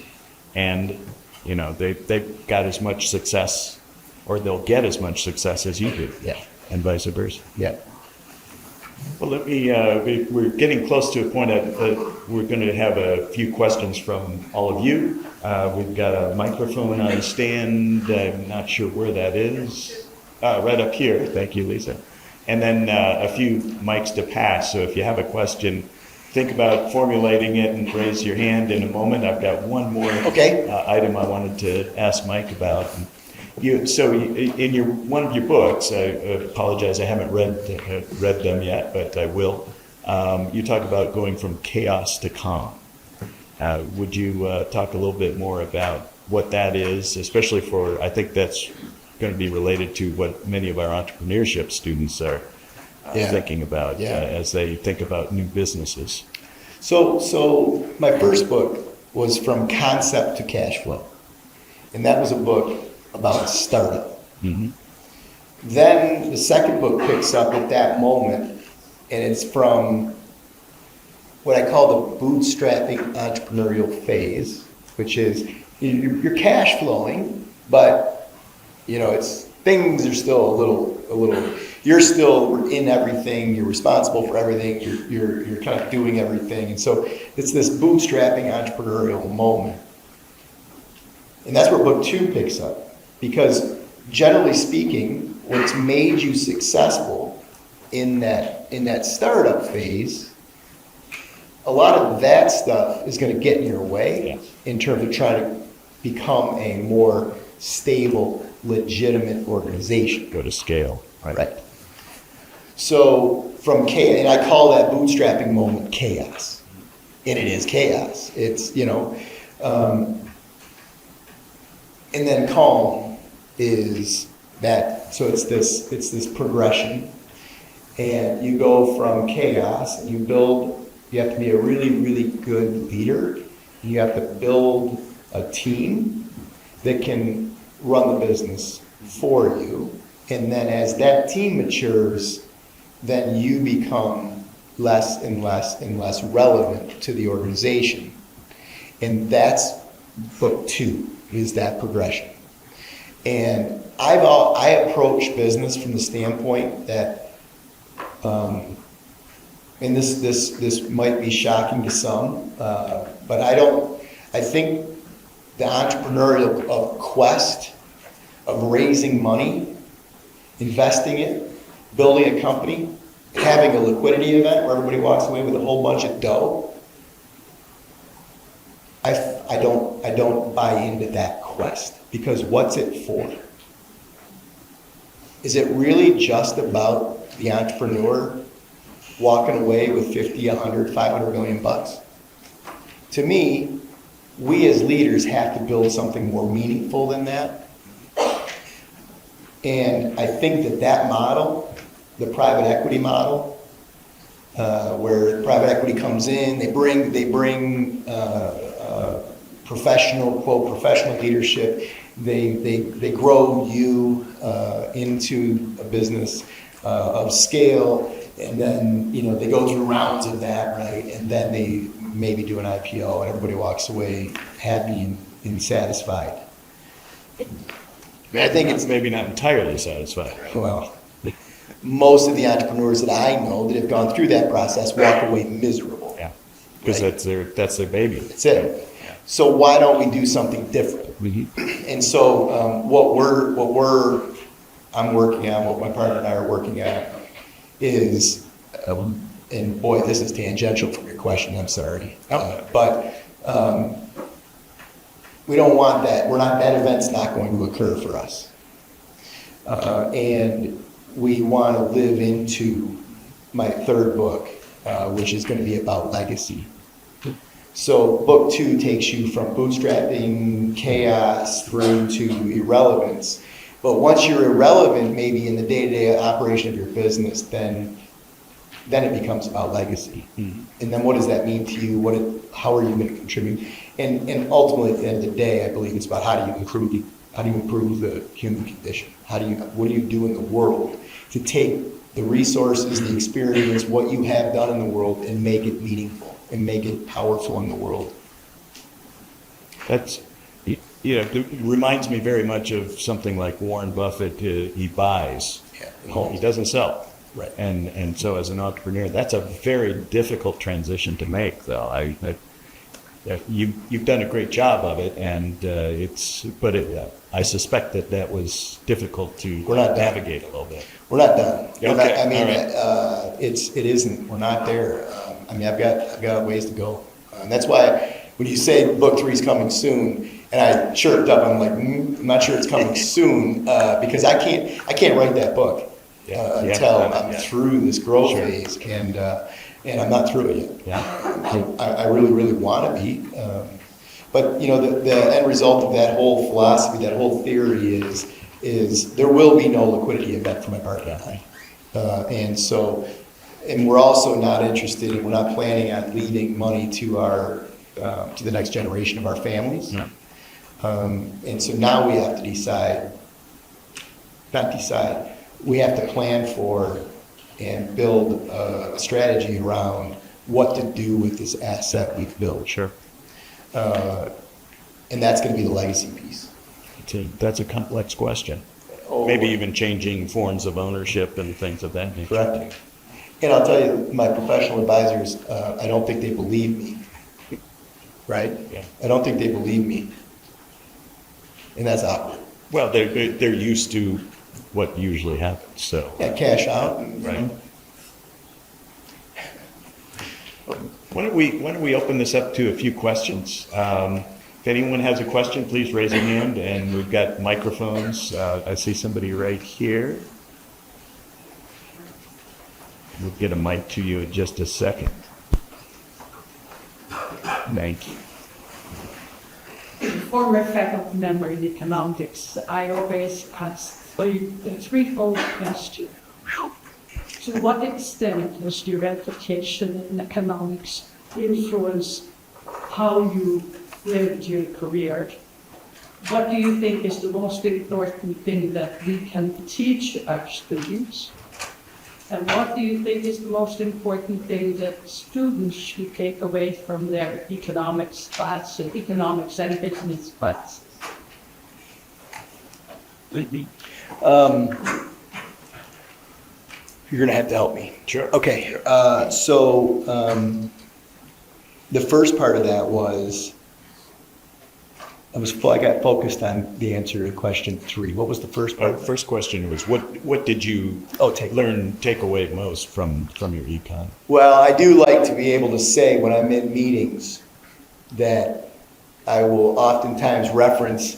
Speaker 5: and they've got as much success, or they'll get as much success as you do.
Speaker 4: Yeah.
Speaker 5: And vice versa.
Speaker 4: Yeah.
Speaker 5: Well, let me. We're getting close to a point we're going to have a few questions from all of you. We've got a microphone on a stand. I'm not sure where that is. Right up here. Thank you, Lisa. And then a few mics to pass. So if you have a question, think about formulating it and raise your hand in a moment. I've got one more item I wanted to ask Mike about. In one of your books, I apologize, I haven't read them yet, but I will. You talk about going from chaos to calm. Would you talk a little bit more about what that is, especially for, I think that's going to be related to what many of our entrepreneurship students are thinking about as they think about new businesses.
Speaker 4: So my first book was From Concept to Cash Flow. And that was a book about startup.
Speaker 5: Mm-hmm.
Speaker 4: Then the second book picks up at that moment, and it's from what I call the bootstrapping entrepreneurial phase, which is you're cash flowing, but things are still a little. You're still in everything. You're responsible for everything. You're kind of doing everything, and so it's this bootstrapping entrepreneurial moment, and that's where book 2 picks up. Because generally speaking, what's made you successful in that startup phase, a lot of that stuff is going to get in your way in terms of trying to become a more stable, legitimate organization.
Speaker 5: Go to scale.
Speaker 4: Right. So from chaos, and I call that bootstrapping moment chaos. And it is chaos. It's, and then calm is that, so it's this progression, and you go from chaos, and you have to be a really, really good leader, and you have to build a team that can run the business for you, and then as that team matures, then you become less and less and less relevant to the organization. And that's book 2, is that progression. And I approach business from the standpoint that, and this might be shocking to some, but I think the entrepreneurial quest of raising money, investing it, building a company, having a liquidity event where everybody walks away with a whole bunch of dough, I don't buy into that quest, because what's it for? Is it really just about the entrepreneur walking away with 50, 100, 500 million bucks? To me, we as leaders have to build something more meaningful than that. And I think that model, the private equity model, where private equity comes in, they bring professional, quote, professional leadership. They grow you into a business of scale, and then, you know, they go through rounds of that, right? And then they maybe do an IPO, and everybody walks away happy and satisfied. I think it's,
Speaker 5: Maybe not entirely satisfied.
Speaker 4: well, most of the entrepreneurs that I know that have gone through that process walk away miserable.
Speaker 5: Yeah, because
Speaker 4: Right.
Speaker 5: that's their baby.
Speaker 4: That's it. So why don't we do something different? And so I'm working on, what my partner and I are working on, is, and boy, this is tangential from your question. I'm sorry, but we don't want that. That event's not going to occur for us, and we want to live into my third book, which is going to be about legacy. So book 2 takes you from bootstrapping, chaos, through to irrelevance. But once you're irrelevant, maybe in the day-to-day operation of your business, then it becomes about legacy.
Speaker 5: Mm-hmm.
Speaker 4: And then what does that mean to you? How are you going to contribute? And ultimately, at the end of the day, I believe it's about how do you improve the human condition? What do you do in the world to take the resources, the experience, what you have done in the world, and make it meaningful and make it powerful in the world?
Speaker 5: That's, you know, it reminds me very much of something like Warren Buffett. He buys, he doesn't sell.
Speaker 4: Right.
Speaker 5: And so as an entrepreneur, that's a very difficult transition to make, though. You've done a great job of it, and I suspect that was difficult to
Speaker 4: We're not done.
Speaker 5: navigate a little bit.
Speaker 4: We're not done.
Speaker 5: Okay,
Speaker 4: We're not- I mean,
Speaker 5: all right.
Speaker 4: it isn't. We're not there. I mean, I've got a ways to go. And that's why when you say book 3 is coming soon, and I chirped up, I'm like, I'm not sure it's coming soon, because I can't write that book until I'm through this growth phase, and I'm not through it yet.
Speaker 5: Yeah.
Speaker 4: I really, really want to be. But you know, the end result of that whole philosophy, that whole theory is there will be no liquidity event for my partner and I. And we're also not interested, and we're not planning on leaving money to the next generation of our families.
Speaker 5: No.
Speaker 4: And so now we have to we have to plan for and build a strategy around what to do with this asset we've built.
Speaker 5: Sure.
Speaker 4: And that's going to be the legacy piece.
Speaker 5: That's a complex question.
Speaker 4: Oh.
Speaker 5: Maybe even changing forms of ownership and things of that nature.
Speaker 4: Correct. And I'll tell you, my professional advisors, I don't think they believe me. Right?
Speaker 5: Yeah.
Speaker 4: I don't think they believe me. And that's awkward.
Speaker 5: Well, they're used to what usually happens, so.
Speaker 4: Yeah, cash out. And, you
Speaker 5: Right.
Speaker 4: know.
Speaker 5: Why don't we open this up to a few questions? If anyone has a question, please raise a hand, and we've got microphones. I see somebody right here. We'll get a mic to you in just a second. Thank you.
Speaker 6: Former faculty member in economics, I always ask a threefold question. To what extent does your education in economics influence how you lived your career? What do you think is the most important thing that we can teach our students? And what do you think is the most important thing that students should take away from their economics class and economics and business class?
Speaker 4: You're going to have to help me.
Speaker 5: Sure.
Speaker 4: Okay. The first part of that was, I got focused on the answer to question 3. What was the first part?
Speaker 5: First question was, what did you take away most from your econ?
Speaker 4: Well, I do like to be able to say when I'm in meetings that I will oftentimes reference,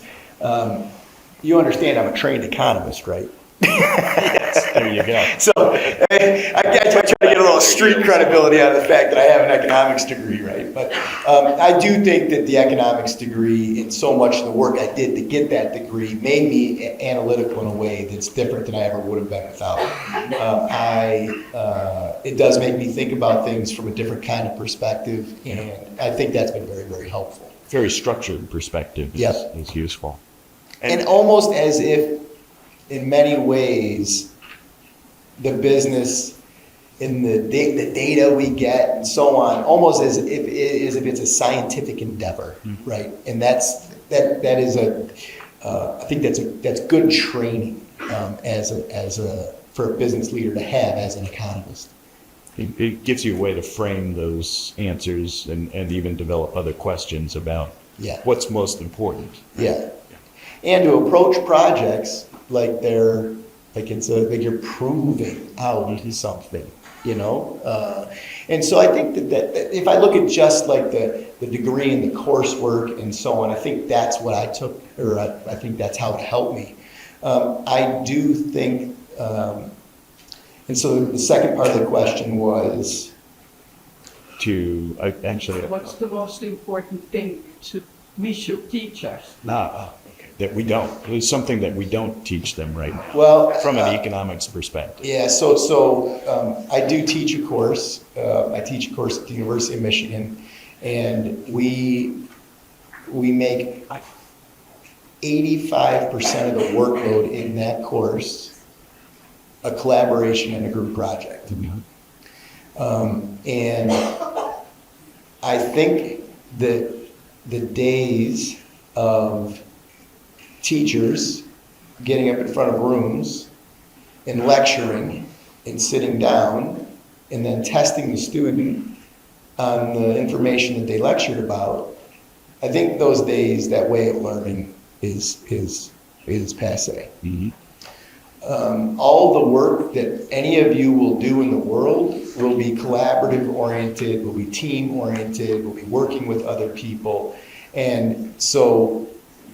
Speaker 4: you understand I'm a trained economist, right?
Speaker 5: Yes, there you go.
Speaker 4: So I try to get a little street credibility out of the fact that I have an economics degree, right? But I do think that the economics degree and so much of the work I did to get that degree made me analytical in a way that's different than I ever would have been without it. It does make me think about things from a different kind of perspective, and I think that's been very, very helpful.
Speaker 5: Very structured perspective is,
Speaker 4: Yep.
Speaker 5: is useful.
Speaker 4: And almost as if, in many ways, the business and the data we get and so on, almost as if it's a scientific endeavor, right? And that is I think that's good training for a business leader to have as an economist.
Speaker 5: It gives you a way to frame those answers and even develop other questions about
Speaker 4: Yeah.
Speaker 5: what's most important.
Speaker 4: Yeah. And to approach projects like you're proving out something, and so I think that if I look at just like the degree and the coursework and so on, I think that's what I took, or I think that's how it helped me. I do think, and so the second part of the question was,
Speaker 6: What's the most important thing we should teach us?
Speaker 5: that we don't. It's something that we don't teach them right now
Speaker 4: well,
Speaker 5: from an economics perspective.
Speaker 4: Yeah, so I do teach a course. I teach a course at the University of Michigan, and we make 85% of the workload in that course a collaboration and a group project. And I think that the days of teachers getting up in front of rooms and lecturing and sitting down and then testing the student on the information that they lectured about, I think those days, that way of learning is passé.
Speaker 5: Mhm.
Speaker 4: All the work that any of you will do in the world will be collaborative oriented, will be team oriented, will be working with other people. And so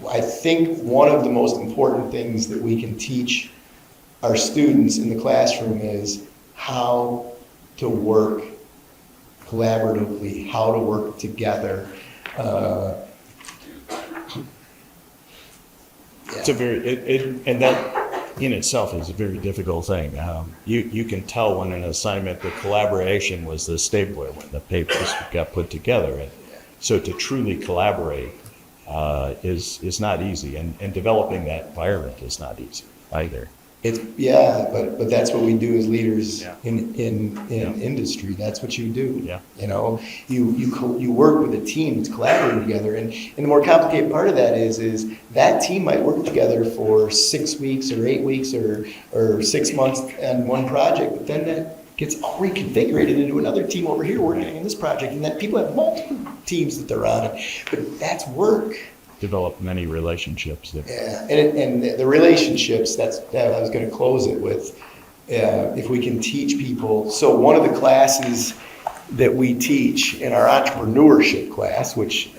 Speaker 4: I think one of the most important things that we can teach our students in the classroom is how to work collaboratively, how to work together.
Speaker 5: It's a and that in itself is a very difficult thing. You can tell when an assignment, the collaboration was the stabler when the papers got put together. And so to truly collaborate is not easy, and developing that environment is not easy either.
Speaker 4: But that's what we do as leaders
Speaker 5: Yeah.
Speaker 4: in industry. That's what you do.
Speaker 5: Yeah.
Speaker 4: You work with a team that's collaborating together, and the more complicated part of that is that team might work together for 6 weeks or 8 weeks or 6 months on one project, but then that gets all reconfigured into another team over here working on this project, and then people have multiple teams that they're on. But that's work.
Speaker 5: Develop many relationships.
Speaker 4: Yeah, and the relationships, that I was going to close it with, if we can teach people. So one of the classes that we teach in our entrepreneurship class, which,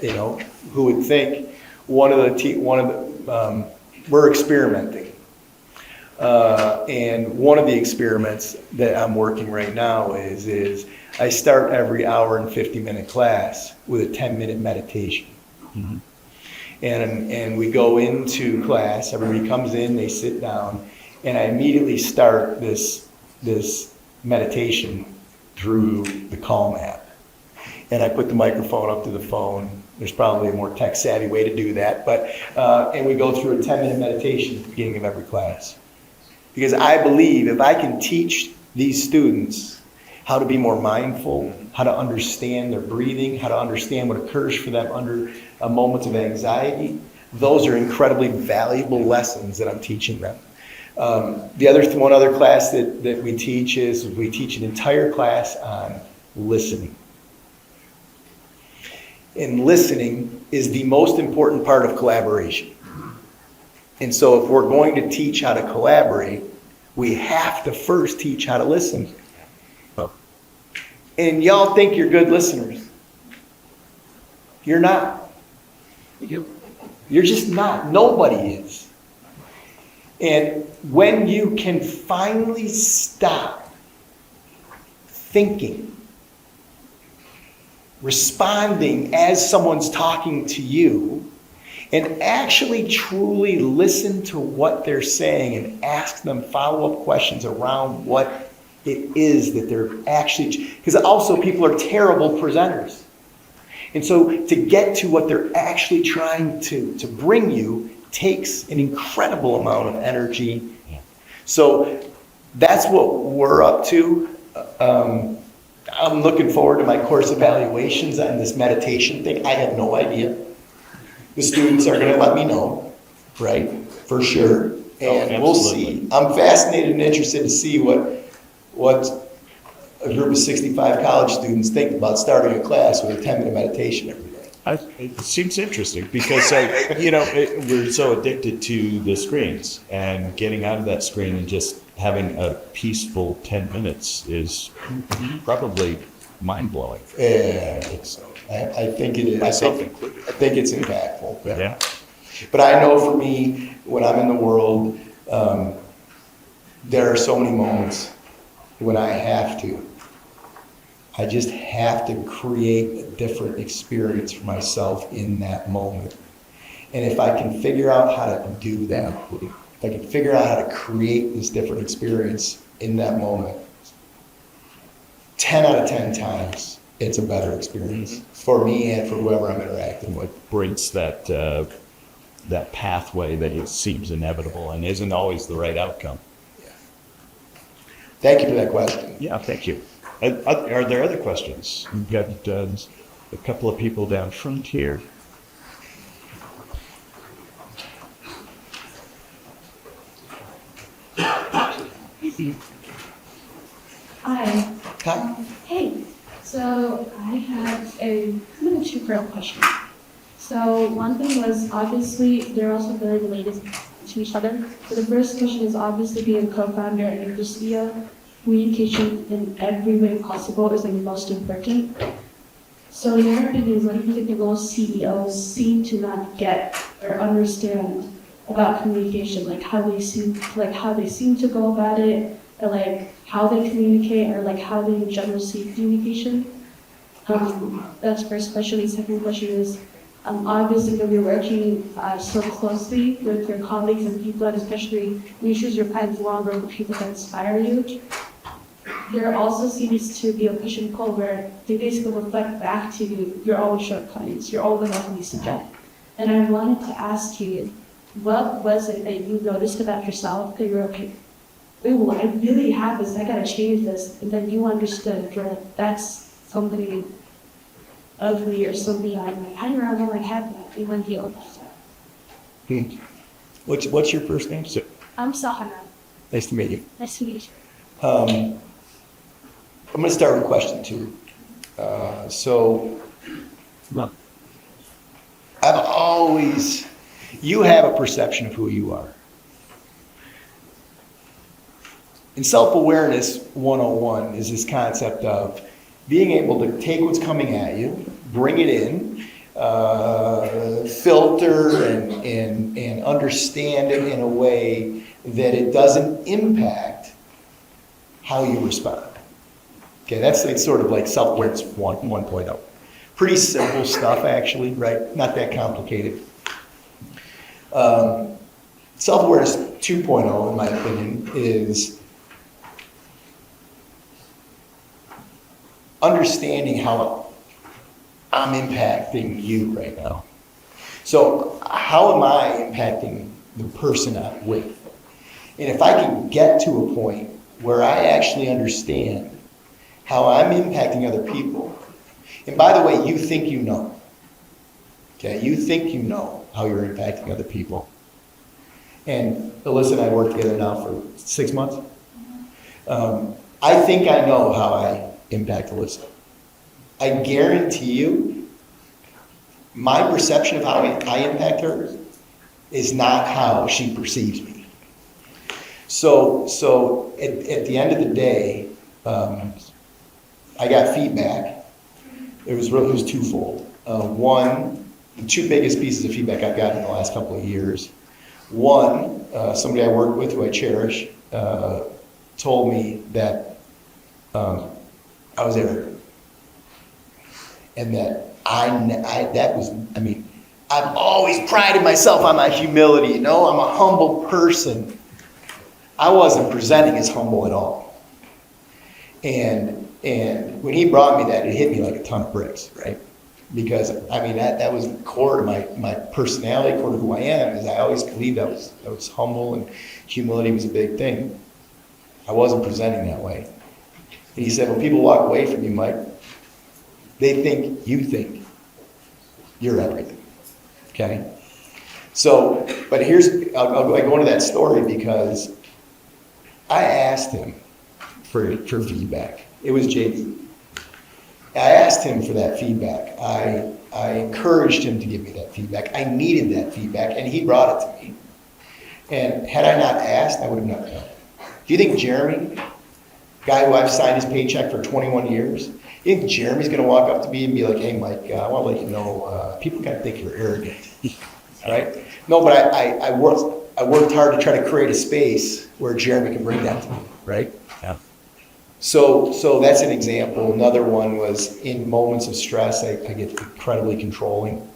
Speaker 4: who would think, we're experimenting. And one of the experiments that I'm working right now is I start every hour and 50-minute class with a 10-minute meditation.
Speaker 5: Mm-hmm.
Speaker 4: And we go into class, everybody comes in, they sit down, and I immediately start this meditation through the Calm app. And I put the microphone up to the phone. There's probably a more tech-savvy way to do that, but and we go through a 10-minute meditation at the beginning of every class. Because I believe if I can teach these students how to be more mindful, how to understand their breathing, how to understand what occurs for them under moments of anxiety, those are incredibly valuable lessons that I'm teaching them. One other class that we teach is we teach an entire class on listening. And listening is the most important part of collaboration. And so if we're going to teach how to collaborate, we have to first teach how to listen. And y'all think you're good listeners. You're not. You're just not. Nobody is.
Speaker 3: And when you can finally stop thinking, responding as someone's talking to you, and actually truly listen to what they're saying and ask them follow-up questions around what it is that they're actually, because also people are terrible presenters. And so to get to what they're actually trying to bring you takes an incredible amount of energy. So that's what we're up to. I'm looking forward to my course evaluations on this meditation thing. I have no idea. The students are going to let me know, right? For sure. And we'll see. I'm fascinated and interested to see what a group of 65 college students think about starting a class with a 10-minute meditation every day.
Speaker 5: It seems interesting because, we're so addicted to the screens, and getting out of that screen and just having a peaceful 10 minutes is probably mind-blowing.
Speaker 4: Yeah, I think so. I think it is.
Speaker 5: Myself included.
Speaker 4: I think it's impactful.
Speaker 5: Yeah.
Speaker 4: But I know for me, when I'm in the world, there are so many moments when I just have to create a different experience for myself in that moment. And if I can figure out how to do that, if I can figure out how to create this different experience in that moment, 10 out of 10 times, it's a better experience for me and for whoever I'm interacting with.
Speaker 5: Breaks that pathway that it seems inevitable and isn't always the right outcome.
Speaker 4: Thank you for that question.
Speaker 5: Yeah, thank you. Are there other questions? We've got a couple of people down front here.
Speaker 7: Hi.
Speaker 4: Hi.
Speaker 7: Hey. So I have a kind of two-part question. So one thing was obviously they're also very related to each other. So the first question is obviously being a co-founder and university, communication in every way possible is like the most important. So in your opinion, what do you think the most CEOs seem to not get or understand about communication? Like how they seem to go about it, or like how they communicate, or like how they in general see communication? That's first question. The second question is, obviously when you're working so closely with your colleagues and people, and especially when you choose your path, you want to work with people that inspire you. There also seems to be a push and pull where they basically reflect back to you your own shortcomings, your own abilities to get. And I wanted to ask you, what was it that you noticed about yourself that you're okay? Ooh, I really have this, I gotta change this. And then you understood, you're like, that's something ugly or something I don't know I have that. You went healed.
Speaker 3: What's your first name?
Speaker 7: I'm Sahana.
Speaker 3: Nice to meet you.
Speaker 7: Nice to meet you.
Speaker 3: I'm going to start with question 2. You have a perception of who you are. And self-awareness 101 is this concept of being able to take what's coming at you, bring it in, filter and understand it in a way that it doesn't impact how you respond. Okay, it's sort of like self-awareness 1.0. Pretty simple stuff, actually, right? Not that complicated. Self-awareness 2.0, in my opinion, is understanding how I'm impacting you right now. So how am I impacting the person I'm with? And if I can get to a point where I actually understand how I'm impacting other people, and by the way, you think you know. Okay, you think you know how you're impacting other people. And Alyssa and I work together now for 6 months. I think I know how I impact Alyssa. I guarantee you, my perception of how I impact her is not how she perceives me. So at the end of the day, I got feedback. It was twofold. One, the 2 biggest pieces of feedback I've gotten in the last couple of years
Speaker 4: One, somebody I work with who I cherish, told me that I was arrogant. And that I've always prided myself on my humility, you know, I'm a humble person. I wasn't presenting as humble at all. And when he brought me that, it hit me like a ton of bricks, right? Because, that was core to my personality, core to who I am, is I always believed I was humble and humility was a big thing. I wasn't presenting that way. And he said, when people walk away from you, Mike, they think you think you're everything, okay? So, but I'll go into that story because I asked him for feedback. It was JD. I asked him for that feedback. I encouraged him to give me that feedback. I needed that feedback, and he brought it to me. And had I not asked, I would have never known. Do you think Jeremy, guy who I've signed his paycheck for 21 years, you think Jeremy's going to walk up to me and be like, hey, Mike, I want to let you know, people kind of think you're arrogant, right? No, but I worked hard to try to create a space where Jeremy can bring that to me, right?
Speaker 5: Yeah.
Speaker 4: So that's an example. Another one was in moments of stress, I get incredibly controlling.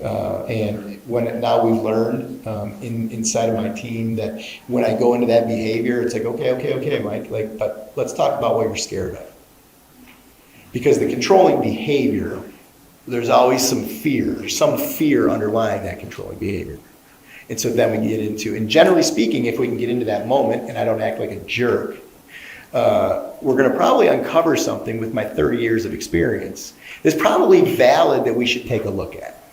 Speaker 4: And now we've learned inside of my team that when I go into that behavior, it's like, okay, Mike, but let's talk about what you're scared of. Because the controlling behavior, there's always some fear underlying that controlling behavior. And so then we get into, and generally speaking, if we can get into that moment and I don't act like a jerk, we're going to probably uncover something with my 30 years of experience that's probably valid that we should take a look at.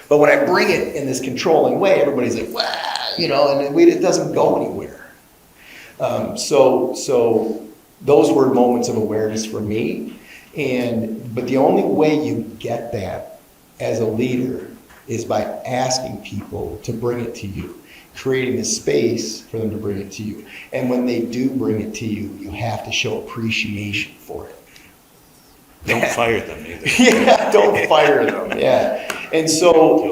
Speaker 4: But when I bring it in this controlling way, everybody's like, wow, and it doesn't go anywhere. So those were moments of awareness for me. But the only way you get that as a leader is by asking people to bring it to you, creating a space for them to bring it to you. And when they do bring it to you, you have to show appreciation for it.
Speaker 5: Don't fire them either.
Speaker 4: Yeah, don't fire them. Yeah. And so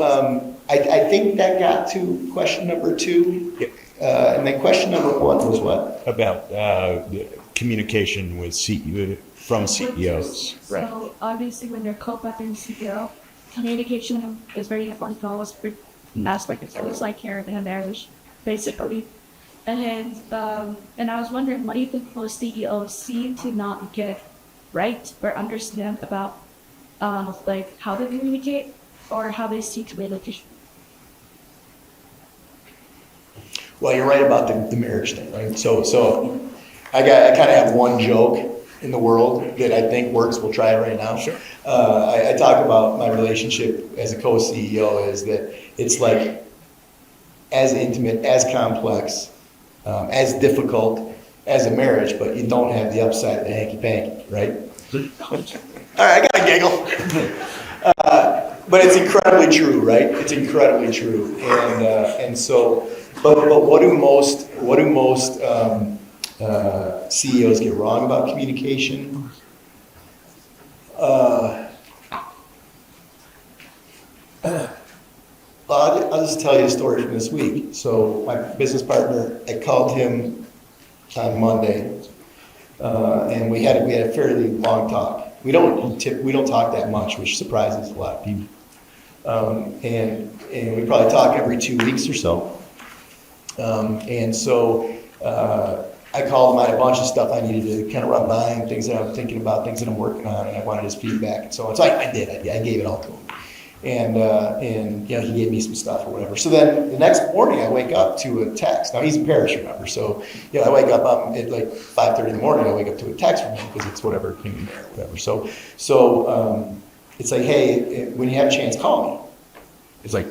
Speaker 4: I think that got to question number 2.
Speaker 5: Yep.
Speaker 4: And then question number 1 was what?
Speaker 5: About communication with from CEOs. Right.
Speaker 7: So obviously when you're co-packaging CEO, communication is very important to always aspect. It's like here and there, basically. And I was wondering, what do you think most CEOs seem to not get right or understand about how they communicate or how they seek communication?
Speaker 4: Well, you're right about the marriage thing, right? So I kind of have one joke in the world that I think works. We'll try it right now.
Speaker 5: Sure.
Speaker 4: I talk about my relationship as a co-CEO is that it's like as intimate, as complex, as difficult as a marriage, but you don't have the upside of the hanky-panky, right? All right, I got a giggle. But it's incredibly true, right? It's incredibly true. And so, but what do most CEOs get wrong about communication? Well, I'll just tell you a story from this week. So my business partner, I called him on Monday, and we had a fairly long talk. We don't talk that much, which surprises a lot of people. And we probably talk every 2 weeks or so. And so I called him. I had a bunch of stuff I needed to kind of run by him, things that I'm thinking about, things that I'm working on, and I wanted his feedback and so on. So I did. I gave it all to him. And he gave me some stuff or whatever. So then the next morning I wake up to a text. Now he's in Paris, remember? So I wake up at like 5:30 in the morning. I wake up to a text from him because it's whatever came in there, whatever. So it's like, hey, when you have a chance, call me. It's like,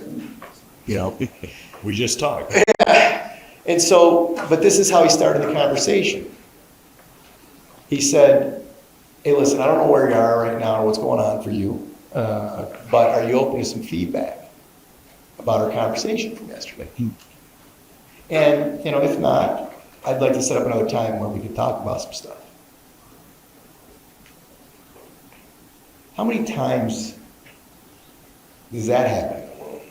Speaker 5: We just talked.
Speaker 4: And so, but this is how he started the conversation. He said, hey, listen, I don't know where you are right now or what's going on for you, but are you open to some feedback about our conversation from yesterday? And, if not, I'd like to set up another time where we could talk about some stuff. How many times does that happen in the world?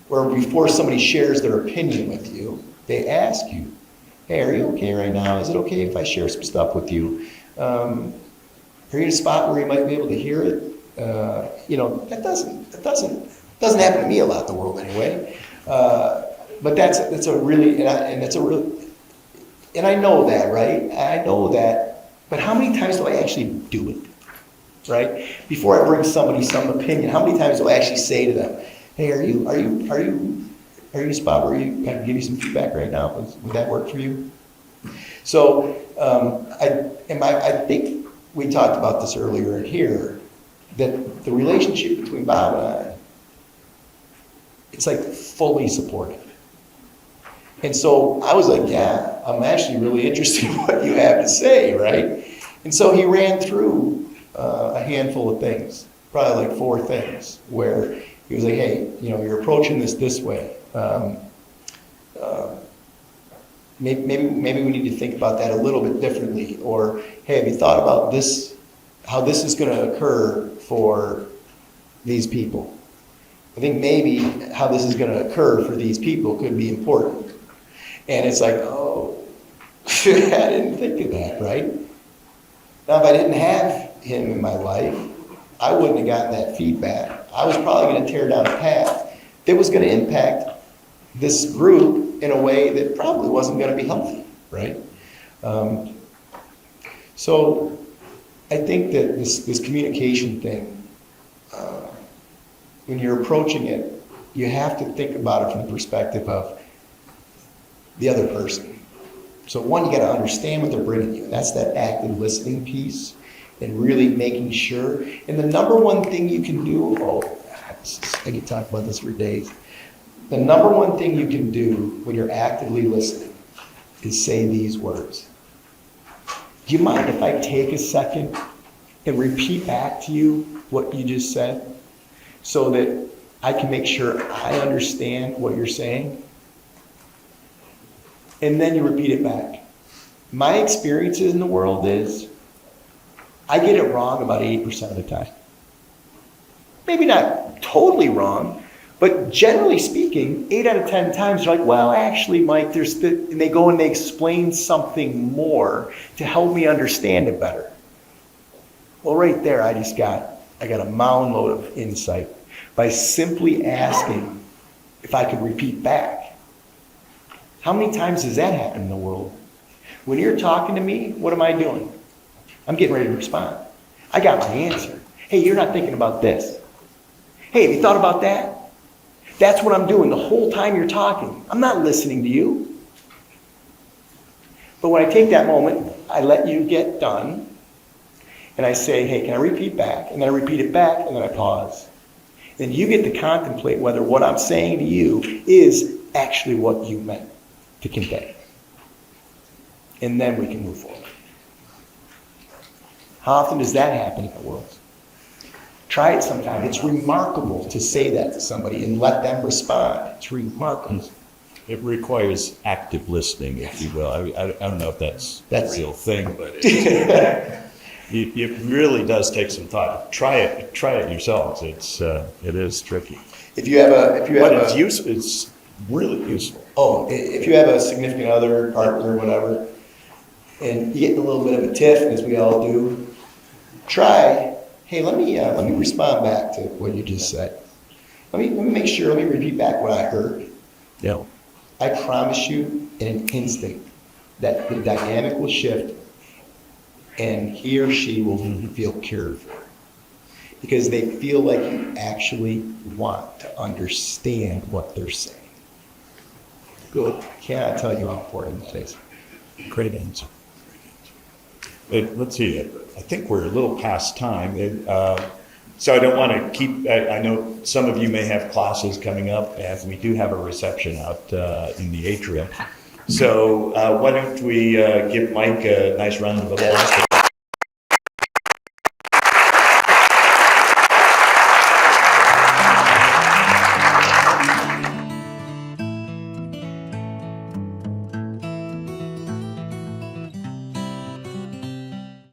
Speaker 4: or before somebody shares their opinion with you, they ask you, hey, are you okay right now? Is it okay if I share some stuff with you? Are you in a spot where you might be able to hear it? That doesn't happen to me a lot in the world anyway. But that's a really, and I know that, right? I know that, but how many times do I actually do it, right? Before I bring somebody some opinion, how many times do I actually say to them, hey, are you in a spot where I can give you some feedback right now? Would that work for you? So, I think we talked about this earlier in here, that the relationship between Bob and I, it's like fully supportive. And so I was like, yeah, I'm actually really interested in what you have to say, right? And so he ran through a handful of things, probably like 4 things, where he was like, hey, you're approaching this way. Maybe we need to think about that a little bit differently. Or, hey, have you thought about this, how this is going to occur for these people? I think maybe how this is going to occur for these people could be important. And it's like, oh, I didn't think of that, right? Now, if I didn't have him in my life, I wouldn't have gotten that feedback. I was probably going to tear down a path that was going to impact this group in a way that probably wasn't going to be healthy, right? So I think that this communication thing, when you're approaching it, you have to think about it from the perspective of the other person. So one, you got to understand what they're bringing you. That's that active listening piece, and really making sure. And the number one thing you can do, I could talk about this for days. The number one thing you can do when you're actively listening is say these words. Do you mind if I take a second and repeat back to you what you just said, so that I can make sure I understand what you're saying? And then you repeat it back. My experiences in the world is I get it wrong about 80% of the time. Maybe not totally wrong, but generally speaking, 8 out of 10 times you're like, well, actually, Mike, and they go and they explain something more to help me understand it better. Well, right there, I got a mound load of insight by simply asking if I could repeat back. How many times does that happen in the world? When you're talking to me, what am I doing? I'm getting ready to respond. I got my answer. Hey, you're not thinking about this. Hey, have you thought about that? That's what I'm doing the whole time you're talking. I'm not listening to you. But when I take that moment, I let you get done, and I say, hey, can I repeat back? And then I repeat it back, and then I pause. Then you get to contemplate whether what I'm saying to you is actually what you meant to convey. And then we can move forward. How often does that happen in the world? Try it sometime. It's remarkable to say that to somebody and let them respond. It's remarkable.
Speaker 5: It requires active listening, if you will. I don't know if that's a real thing, but it really does take some thought. Try it yourselves. It is tricky.
Speaker 4: If you have
Speaker 5: It's really useful.
Speaker 4: If you have a significant other, partner, whatever, and you get a little bit of a tiff, as we all do, try. Hey, let me respond back to what you just said. Let me make sure. Let me repeat back what I heard.
Speaker 5: Yeah.
Speaker 4: I promise you, in an instant, that the dynamic will shift, and he or she will feel cared for, because they feel like you actually want to understand what they're saying. Good. Cannot tell you how important that is.
Speaker 5: Great answer. Let's see. I think we're a little past time. So I don't want to keep, I know some of you may have classes coming up, and we do have a reception out in the atrium. So why don't we give Mike a nice round of applause.